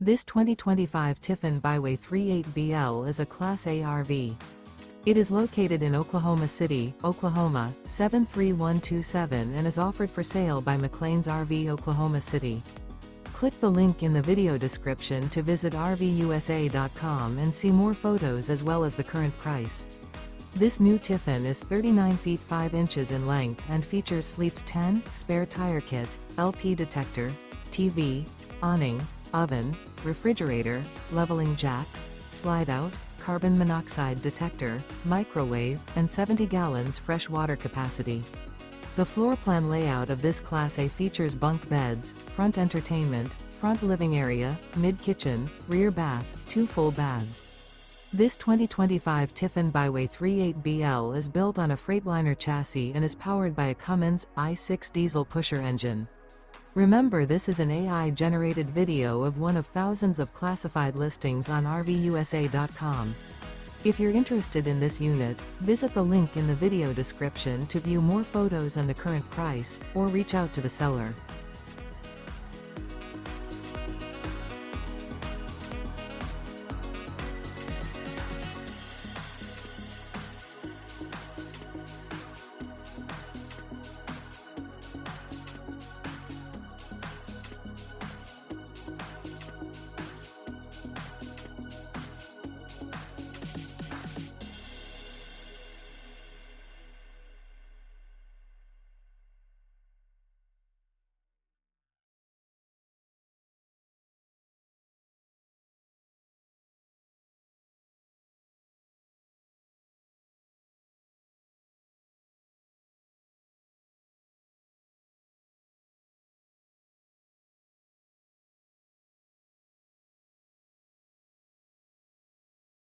This 2025 Tiffin Byway 38BL is a Class A RV. It is located in Oklahoma City, Oklahoma, 73127 and is offered for sale by McClain's RV Oklahoma City. Click the link in the video description to visit RVUSA.com and see more photos as well as the current price. This new Tiffin is 39 feet 5 inches in length and features sleeps 10, spare tire kit, LP detector, TV, awning, oven, refrigerator, leveling jacks, slide-out, carbon monoxide detector, microwave, and 70 gallons fresh water capacity. The floor plan layout of this Class A features bunk beds, front entertainment, front living area, mid-kitchen, rear bath, 2 full baths. This 2025 Tiffin Byway 38BL is built on a Freightliner chassis and is powered by a Cummins i6 diesel pusher engine. Remember, this is an AI-generated video of one of thousands of classified listings on RVUSA.com. If you're interested in this unit, visit the link in the video description to view more photos and the current price, or reach out to the seller.